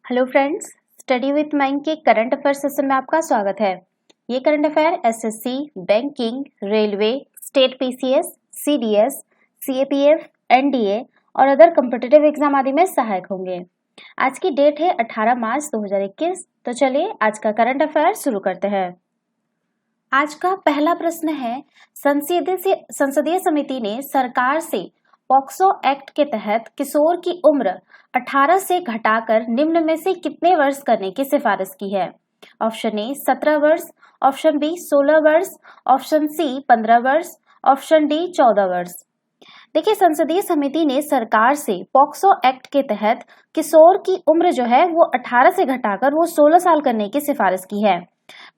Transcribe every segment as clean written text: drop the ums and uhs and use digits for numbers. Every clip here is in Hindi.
Hello friends, study with mind के करंट अफेयर सेशन में आपका स्वागत है। ये current affair SSC, banking, railway, state PCS, CDS, CAPF, NDA और अदर कॉम्पिटिटिव एग्जाम आदि में सहायक होंगे। आज की डेट है 18 मार्च 2021। तो चलिए आज का करंट अफेयर शुरू करते हैं। आज का पहला प्रश्न है, संसदीय समिति ने सरकार से पॉक्सो एक्ट के तहत किशोर की उम्र 18 से घटाकर निम्न में से कितने वर्ष करने की सिफारिश की है? ऑप्शन ए 17 वर्ष, ऑप्शन बी 16 वर्ष, ऑप्शन सी 15 वर्ष, ऑप्शन डी 14 वर्ष। देखिए, संसदीय समिति ने सरकार से पॉक्सो एक्ट के तहत किशोर की उम्र जो है वो 18 से घटाकर वो 16 साल करने की सिफारिश की है।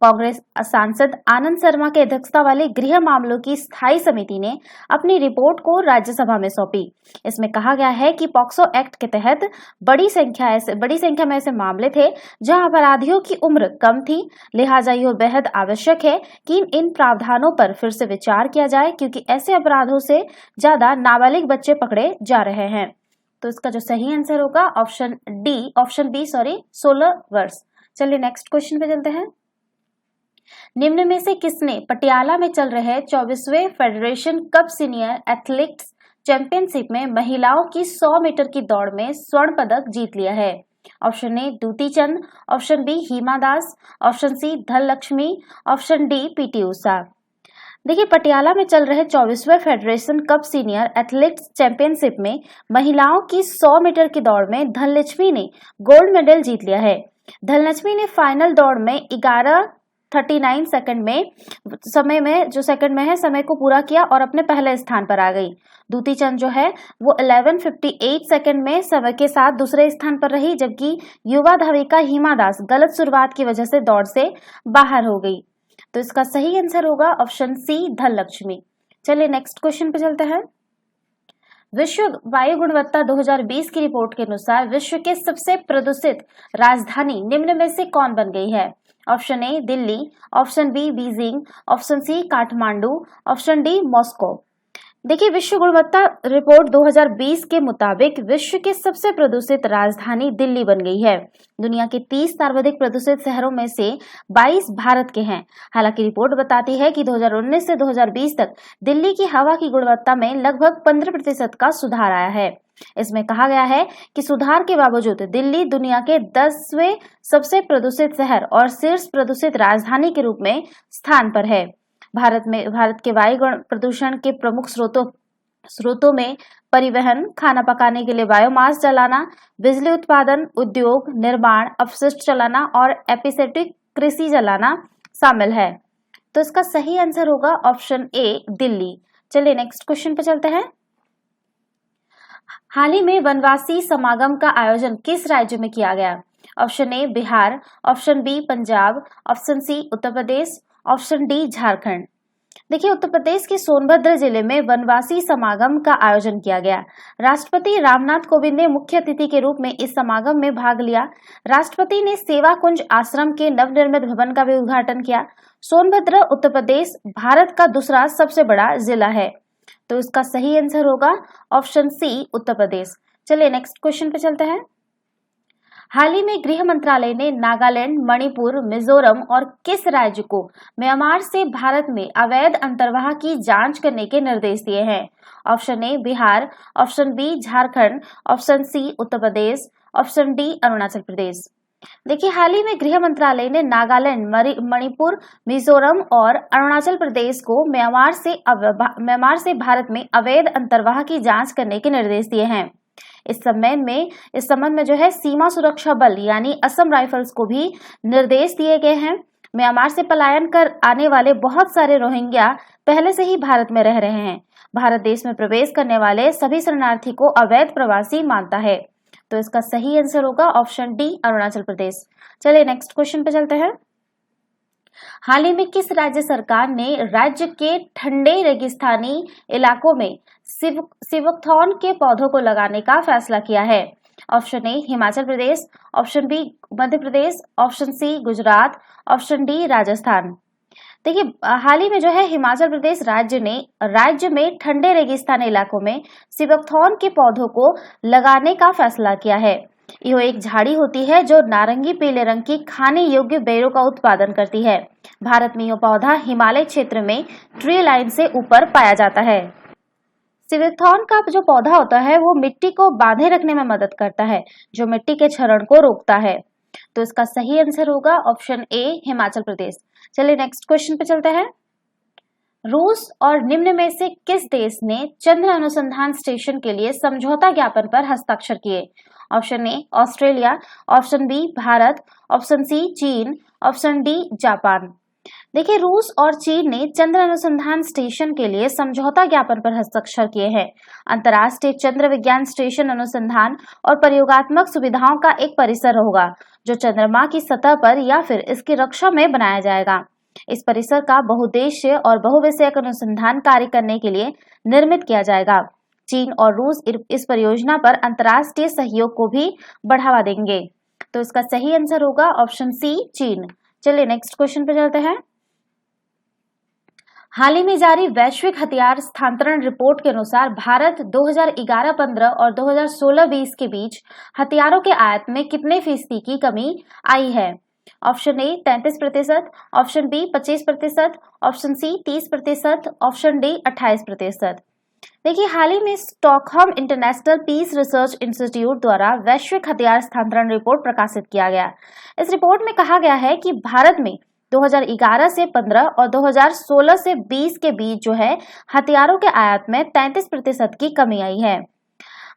कांग्रेस सांसद आनंद शर्मा की अध्यक्षता वाली गृह मामलों की स्थायी समिति ने अपनी रिपोर्ट को राज्यसभा में सौंपी। इसमें कहा गया है कि पॉक्सो एक्ट के तहत बड़ी संख्या में ऐसे मामले थे जहां अपराधियों की उम्र कम थी। लिहाजा यह बेहद आवश्यक है कि इन प्रावधानों पर फिर से विचार किया जाए, क्योंकि ऐसे अपराधों से ज्यादा नाबालिग बच्चे पकड़े जा रहे हैं। तो इसका जो सही आंसर होगा ऑप्शन बी 16 वर्ष। चलिए नेक्स्ट क्वेश्चन पे चलते हैं। निम्न में से किसने पटियाला में चल रहे 24वें Federation Cup senior athletics championship में महिलाओं की 100 मीटर की दौड़ में स्वर्ण पदक जीत लिया है? Option A Dutee Chand, option B Hima Das, option C Dhanalakshmi, option D PT Usha. देखिए, पटियाला में चल रहे 24वें Federation Cup senior athletics championship में महिलाओं की 100 मीटर की दौड़ में धनलक्ष्मी ने गोल्ड मेडल जीत लिया है। धनलक्ष्मी ने फाइनल दौड़ में 11:39 समय को पूरा किया और अपने पहले स्थान पर आ गई। दूती चंद जो है वो 11:58 सेकंड में समय के साथ दूसरे स्थान पर रही, जबकि युवा धाविका हिमा दास गलत शुरुआत की वजह से दौड़ से बाहर हो गई। तो इसका सही आंसर होगा ऑप्शन सी धनलक्ष्मी। चलिए नेक्स्ट क्वेश्चन पे चलते हैं। विश्व वायु गुणवत्ता 2020 की रिपोर्ट के अनुसार विश्व के सबसे प्रदूषित राजधानी निम्न में से कौन बन गई है? Option A Delhi, option B Beijing, option C Kathmandu, option D Moscow. देखिए, विश्व गुणवत्ता रिपोर्ट 2020 के मुताबिक विश्व के सबसे प्रदूषित राजधानी दिल्ली बन गई है। दुनिया के 30 सर्वाधिक प्रदूषित शहरों में से 22 भारत के हैं। हालांकि रिपोर्ट बताती है कि 2019 से 2020 तक दिल्ली की हवा की गुणवत्ता में लगभग 15% का सुधार आया है। इसमें कहा गया है कि सुधार के बावजूद दिल्ली दुनिया के 10वें सबसे प्रदूषित शहर और शीर्ष प्रदूषित राजधानी के रूप में स्थान पर है। भारत के वायु प्रदूषण के प्रमुख स्रोतों में परिवहन, खाना पकाने के लिए बायोमास जलाना, बिजली उत्पादन, उद्योग, निर्माण, अपशिष्ट जलाना और एपिसेप्टिक कृषि जलाना शामिल है। तो इसका सही आंसर होगा ऑप्शन ए दिल्ली। चलिए नेक्स्ट क्वेश्चन पे चलते हैं। हाल ही में वनवासी समागम का आयोजन किस राज्य में किया गया? Option A Bihar, option B Punjab, option C Uttar Pradesh, option D Jharkhand. देखिए, उत्तर प्रदेश के सोनभद्र जिले में वनवासी समागम का आयोजन किया गया। राष्ट्रपति रामनाथ कोविंद ने मुख्य अतिथि के रूप में इस समागम में भाग लिया। राष्ट्रपति ने सेवा कुंज आश्रम के नवनिर्मित भवन का भी उद्घाटन किया। सोनभद्र उत्तर प्रदेश भारत का दूसरा सबसे बड़ा जिला है। तो इसका सही आंसर होगा ऑप्शन सी उत्तर प्रदेश। चलिए नेक्स्ट क्वेश्चन पे चलते हैं। हाल ही में गृह मंत्रालय ने नागालैंड, मणिपुर, मिजोरम और किस राज्य को म्यांमार से भारत में अवैध अंतर्वाह की जांच करने के निर्देश दिए हैं? Option A Bihar, option B Jharkhand, option C Uttar Pradesh, option D Arunachal Pradesh. देखिए, हाल ही में गृह मंत्रालय ने नागालैंड, मणिपुर, मिजोरम और अरुणाचल प्रदेश को म्यांमार से भारत में अवैध अंतर्वाह की जांच करने के निर्देश दिए हैं। इस संबंध में जो है सीमा सुरक्षा बल यानी असम राइफल्स को भी निर्देश दिए गए हैं। म्यांमार से पलायन कर आने वाले बहुत सारे रोहिंग्या पहले से ही भारत में रह रहे हैं। भारत देश में प्रवेश करने वाले सभी शरणार्थी को अवैध प्रवासी मानता है। तो इसका सही आंसर होगा ऑप्शन डी अरुणाचल प्रदेश। चलिए नेक्स्ट क्वेश्चन पे चलते हैं। हाल ही में किस राज्य सरकार ने राज्य के ठंडे रेगिस्तानी इलाकों में सिवकथॉर्न के पौधों को लगाने का फैसला किया है? Option A Himachal Pradesh, option B Madhya Pradesh, option C Gujarat, option D Rajasthan. देखिए, हाल ही में जो है हिमाचल प्रदेश राज्य में ठंडे रेगिस्तानी इलाकों में सिवकथॉर्न के पौधों को लगाने का फैसला किया है। यह एक झाड़ी होती है जो नारंगी पीले रंग की खाने योग्य बेरों का उत्पादन करती है। भारत में यह पौधा हिमालय क्षेत्र में ट्री लाइन से ऊपर पाया जाता है। सिविकथॉर्न का जो पौधा होता है वो मिट्टी को बांधे रखने में मदद करता है, जो मिट्टी के क्षरण को रोकता है। तो इसका सही आंसर होगा ऑप्शन ए, हिमाचल प्रदेश। चलिए नेक्स्ट क्वेश्चन पे चलते हैं। रूस और निम्न में से किस देश ने चंद्र अनुसंधान स्टेशन के लिए समझौता ज्ञापन पर हस्ताक्षर किए? Option A Australia, option B Bharat, option C China, option D Japan. देखिए, रूस और चीन ने चंद्र अनुसंधान स्टेशन के लिए समझौता ज्ञापन पर हस्ताक्षर किए हैं। अंतर्राष्ट्रीय चंद्र विज्ञान स्टेशन अनुसंधान और प्रयोगात्मक सुविधाओं का एक परिसर होगा जो चंद्रमा की सतह पर या फिर इसकी रक्षा में बनाया जाएगा। इस परिसर का बहुउद्देश्य और बहुविषयक अनुसंधान कार्य करने के लिए निर्मित किया जाएगा। चीन और रूस इस परियोजना पर अंतर्राष्ट्रीय सहयोग को भी बढ़ावा देंगे। तो इसका सही आंसर होगा ऑप्शन सी, चीन। चलिए नेक्स्ट क्वेश्चन पे चलते हैं। हाल ही में जारी वैश्विक हथियार स्थानांतरण रिपोर्ट के अनुसार भारत 2011-15 और 2016-20 के बीच हथियारों के आयात में कितने फीसदी की कमी आई है? Option A 33%, option B 25%, option C 30%, option D 28%। देखिए, हाल ही में Stockholm International Peace Research Institute द्वारा वैश्विक हथियार स्थानांतरण रिपोर्ट प्रकाशित किया गया। इस रिपोर्ट में कहा गया है कि भारत में 2011 से 15 और 2016 से 20 के बीच जो है हथियारों के आयात में 33% की कमी आई है।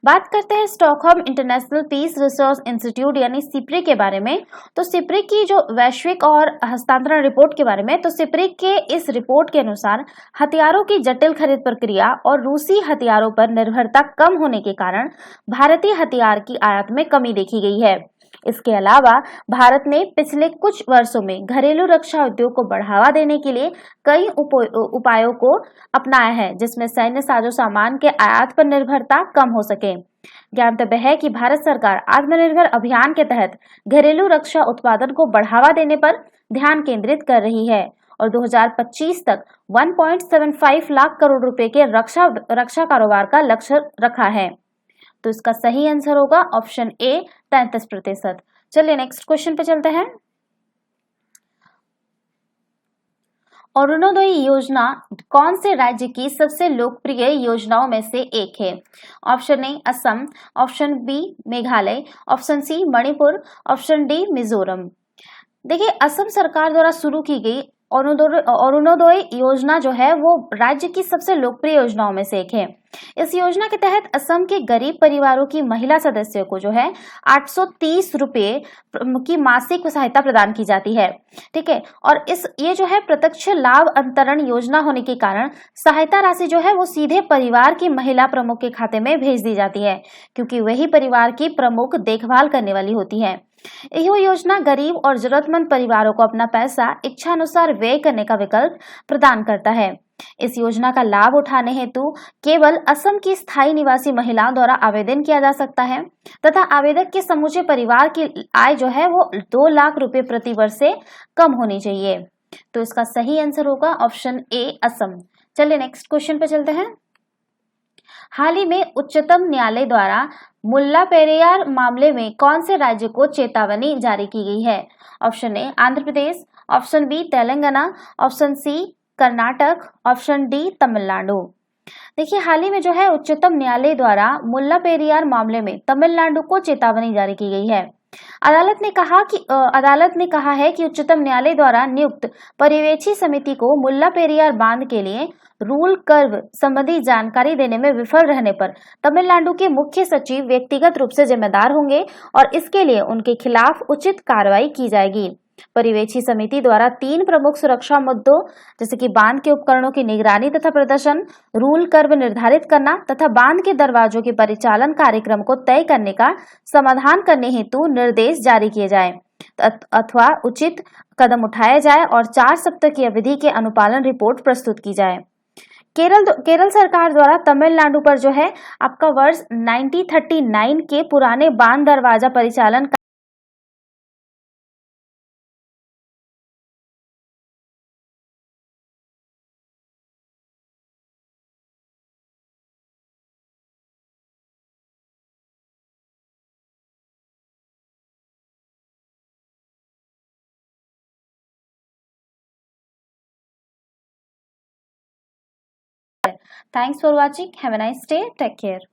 बात करते हैं Stockholm International Peace Research Institute यानी सिप्री के बारे में। तो सिप्री की जो वैश्विक और हस्तांतरण रिपोर्ट के बारे में, तो सिप्री के इस रिपोर्ट के अनुसार हथियारों की जटिल खरीद प्रक्रिया और रूसी हथियारों पर निर्भरता कम होने के कारण भारतीय हथियार की आयात में कमी देखी गई है। इसके अलावा भारत ने पिछले कुछ वर्षों में घरेलू रक्षा उद्योग को बढ़ावा देने के लिए कई उपायों को अपनाया है, जिसमें सैन्य साजो सामान के आयात पर निर्भरता कम हो सके। ज्ञातव्य है कि भारत सरकार आत्मनिर्भर अभियान के तहत घरेलू रक्षा उत्पादन को बढ़ावा देने पर ध्यान केंद्रित कर रही है और 2025 तक 1.75 लाख करोड़ रुपए के रक्षा कारोबार का लक्ष्य रखा है। तो इसका सही आंसर होगा ऑप्शन ए, 33%। चलिए नेक्स्ट क्वेश्चन पे चलते हैं। अरुणोदय योजना कौन से राज्य की सबसे लोकप्रिय योजनाओं में से एक है? Option A Assam, option B Meghalaya, option C Manipur, option D Mizoram. देखिए, असम सरकार द्वारा शुरू की गई अरुणोदय योजना जो है वो राज्य की सबसे लोकप्रिय योजनाओं में से एक है। इस योजना के तहत असम के गरीब परिवारों की महिला सदस्यों को जो है 830 रुपए की मासिक सहायता प्रदान की जाती है। ठीक है, और ये जो है प्रत्यक्ष लाभ अंतरण योजना होने के कारण सहायता राशि जो है वो सीधे परिवार की महिला प्रमुख के खाते में भेज दी जाती है, क्योंकि वही परिवार की प्रमुख देखभाल करने वाली होती है। यह योजना गरीब और जरूरतमंद परिवारों को अपना पैसा इच्छा अनुसार व्यय करने का विकल्प प्रदान करता है। इस योजना का लाभ उठाने हेतु केवल असम की स्थायी निवासी महिलाओं द्वारा आवेदन किया जा सकता है तथा आवेदक के समूचे परिवार की आय जो है वो 2 लाख रुपए प्रति वर्ष से कम होनी चाहिए। तो इसका सही आंसर होगा ऑप्शन ए, असम। चलिए नेक्स्ट क्वेश्चन पे चलते हैं। हाल ही में उच्चतम न्यायालय द्वारा मुल्ला पेरियार मामले में कौन से राज्य को चेतावनी जारी की गई है? Option A Andhra Pradesh, option B Telangana, option C Karnataka, option D Tamil Nadu. देखिए, हाल ही में जो है उच्चतम न्यायालय द्वारा मुल्ला पेरियार मामले में तमिलनाडु को चेतावनी जारी की गई है। अदालत ने कहा है कि उच्चतम न्यायालय द्वारा नियुक्त पर्यवेक्षी समिति को मुल्ला पेरियार बांध के लिए रूल कर्व संबंधी जानकारी देने में विफल रहने पर तमिलनाडु के मुख्य सचिव व्यक्तिगत रूप से जिम्मेदार होंगे और इसके लिए उनके खिलाफ उचित कार्रवाई की जाएगी। पर्यवेक्षी समिति द्वारा 3 प्रमुख सुरक्षा मुद्दों जैसे कि बांध के उपकरणों की निगरानी तथा प्रदर्शन, रूल कर्व निर्धारित करना तथा बांध के दरवाजों के परिचालन कार्यक्रम को तय करने का समाधान करने हेतु निर्देश जारी किए जाए अथवा उचित कदम उठाए जाए और 4 सप्ताह की अवधि के अनुपालन रिपोर्ट प्रस्तुत की जाए। केरल सरकार द्वारा तमिलनाडु पर जो है आपका वर्ष 1939 के पुराने बांध दरवाजा परिचालन है। Thanks for watching, have a nice day, take care.